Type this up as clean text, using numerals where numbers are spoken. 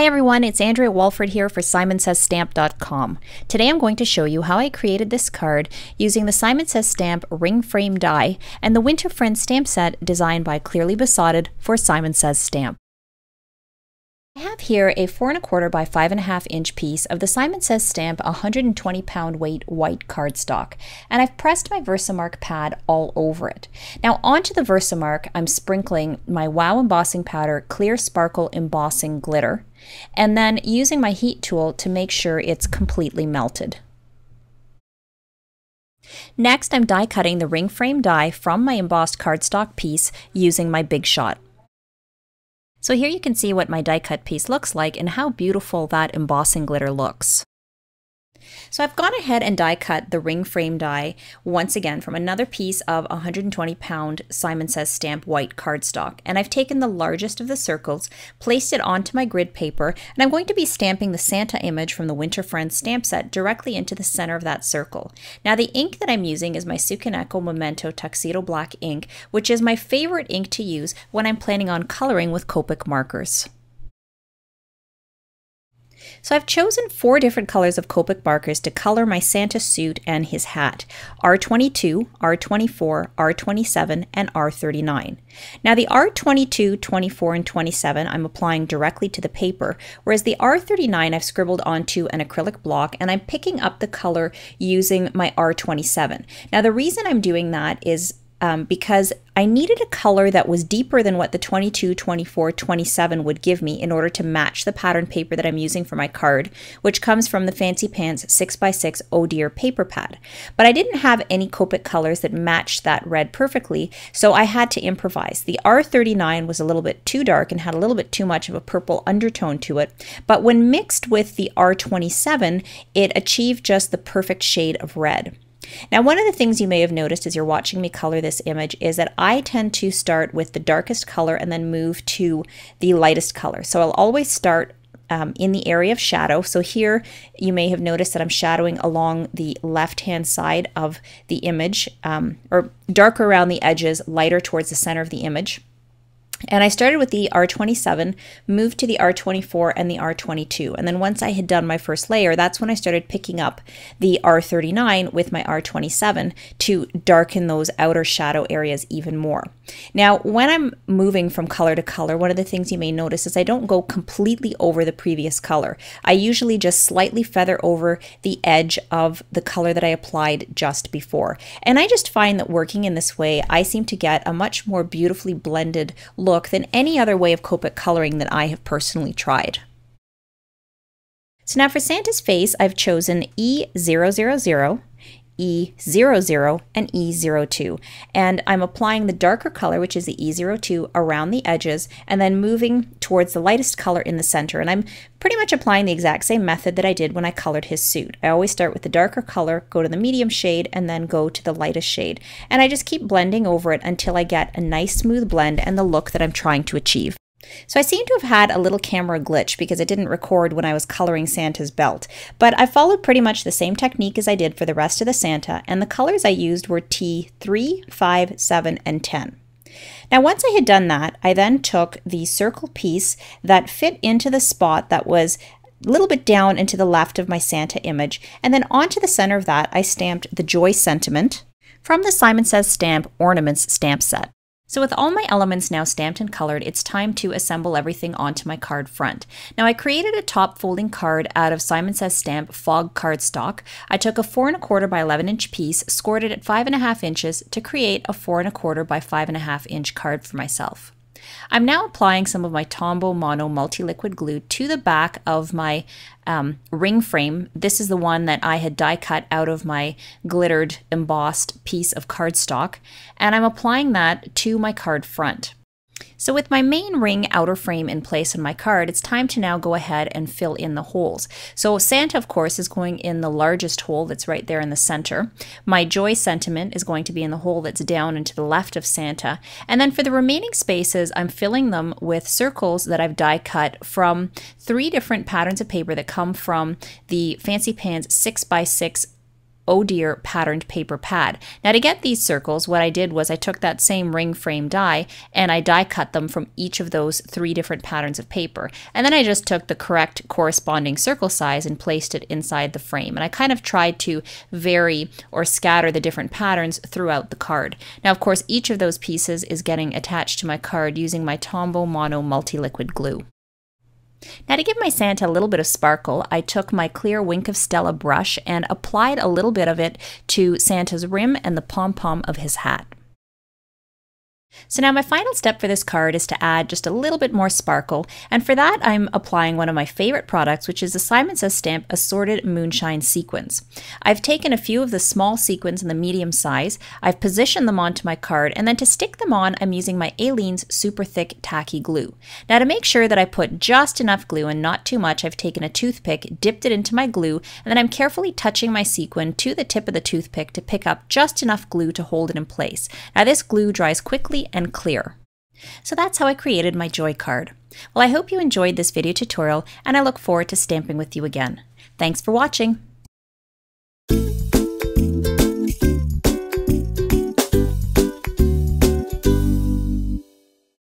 Hi everyone, it's Andrea Walford here for SimonsSaysStamp.com. Today I'm going to show you how I created this card using the Simon Says Stamp ring frame die and the Winter Friends stamp set designed by Clearly Besotted for Simon Says Stamp. I have here a 4 1/4 by 5 1/2 inch piece of the Simon Says Stamp 120 pound weight white cardstock, and I've pressed my Versamark pad all over it. Now onto the Versamark I'm sprinkling my Wow embossing powder clear sparkle embossing glitter, and then using my heat tool to make sure it's completely melted. Next I'm die cutting the ring frame die from my embossed cardstock piece using my Big Shot. So here you can see what my die cut piece looks like and how beautiful that embossing glitter looks. So I've gone ahead and die cut the ring frame die once again from another piece of 120 pound Simon Says Stamp white cardstock, and I've taken the largest of the circles, placed it onto my grid paper, and I'm going to be stamping the Santa image from the Winter Friends stamp set directly into the center of that circle. Now the ink that I'm using is my Sukaneko Memento Tuxedo Black ink, which is my favorite ink to use when I'm planning on coloring with Copic markers. So I've chosen 4 different colors of Copic markers to color my Santa suit and his hat: R22, R24, R27, and R39. Now the R22, 24, and 27 I'm applying directly to the paper, whereas the R39 I've scribbled onto an acrylic block and I'm picking up the color using my R27. Now the reason I'm doing that is because I needed a color that was deeper than what the 22, 24, 27 would give me in order to match the pattern paper that I'm using for my card, which comes from the Fancy Pants 6x6 Oh Dear paper pad. But I didn't have any Copic colors that matched that red perfectly, so I had to improvise. The R39 was a little bit too dark and had a little bit too much of a purple undertone to it, but when mixed with the R27, it achieved just the perfect shade of red. Now, one of the things you may have noticed as you're watching me color this image is that I tend to start with the darkest color and then move to the lightest color. So I'll always start in the area of shadow. So here you may have noticed that I'm shadowing along the left-hand side of the image, or darker around the edges, lighter towards the center of the image. And I started with the R27, moved to the R24 and the R22. And then once I had done my first layer, that's when I started picking up the R39 with my R27 to darken those outer shadow areas even more. Now, when I'm moving from color to color, one of the things you may notice is I don't go completely over the previous color. I usually just slightly feather over the edge of the color that I applied just before. And I just find that working in this way, I seem to get a much more beautifully blended look than any other way of Copic coloring that I have personally tried. So now for Santa's face, I've chosen E000, E00, and E02. And I'm applying the darker color, which is the E02, around the edges, and then moving towards the lightest color in the center. And I'm pretty much applying the exact same method that I did when I colored his suit. I always start with the darker color, go to the medium shade, and then go to the lightest shade. And I just keep blending over it until I get a nice smooth blend and the look that I'm trying to achieve. So I seem to have had a little camera glitch because it didn't record when I was coloring Santa's belt, but I followed pretty much the same technique as I did for the rest of the Santa, and the colors I used were T3, 5, 7, and 10. Now once I had done that, I then took the circle piece that fit into the spot that was a little bit down and to the left of my Santa image, and then onto the center of that I stamped the Joy Sentiment from the Simon Says Stamp Ornaments stamp set. So with all my elements now stamped and colored, it's time to assemble everything onto my card front. Now I created a top folding card out of Simon Says Stamp Fog cardstock. I took a 4 1/4 by 11 inch piece, scored it at 5 1/2 inches to create a 4 1/4 by 5 1/2 inch card for myself. I'm now applying some of my Tombow Mono multi-liquid glue to the back of my ring frame. This is the one that I had die cut out of my glittered embossed piece of cardstock, and I'm applying that to my card front. So with my main ring outer frame in place on my card, it's time to now go ahead and fill in the holes. So Santa, of course, is going in the largest hole that's right there in the center. My Joy Sentiment is going to be in the hole that's down and to the left of Santa. And then for the remaining spaces, I'm filling them with circles that I've die cut from 3 different patterns of paper that come from the Fancy Pants 6x6 Oh Dear patterned paper pad. Now to get these circles, what I did was I took that same ring frame die and I die cut them from each of those 3 different patterns of paper. And then I just took the correct corresponding circle size and placed it inside the frame. And I kind of tried to vary or scatter the different patterns throughout the card. Now of course each of those pieces is getting attached to my card using my Tombow Mono multi-liquid glue. Now to give my Santa a little bit of sparkle, I took my clear Wink of Stella brush and applied a little bit of it to Santa's rim and the pom-pom of his hat. So now my final step for this card is to add just a little bit more sparkle, and for that I'm applying one of my favorite products, which is the Simon Says Stamp Assorted Moonshine Sequins. I've taken a few of the small sequins in the medium size, I've positioned them onto my card, and then to stick them on I'm using my Aleene's super thick tacky glue. Now to make sure that I put just enough glue and not too much, I've taken a toothpick, dipped it into my glue, and then I'm carefully touching my sequin to the tip of the toothpick to pick up just enough glue to hold it in place. Now this glue dries quickly and clear. So that's how I created my Joy card. Well, I hope you enjoyed this video tutorial and I look forward to stamping with you again. Thanks for watching.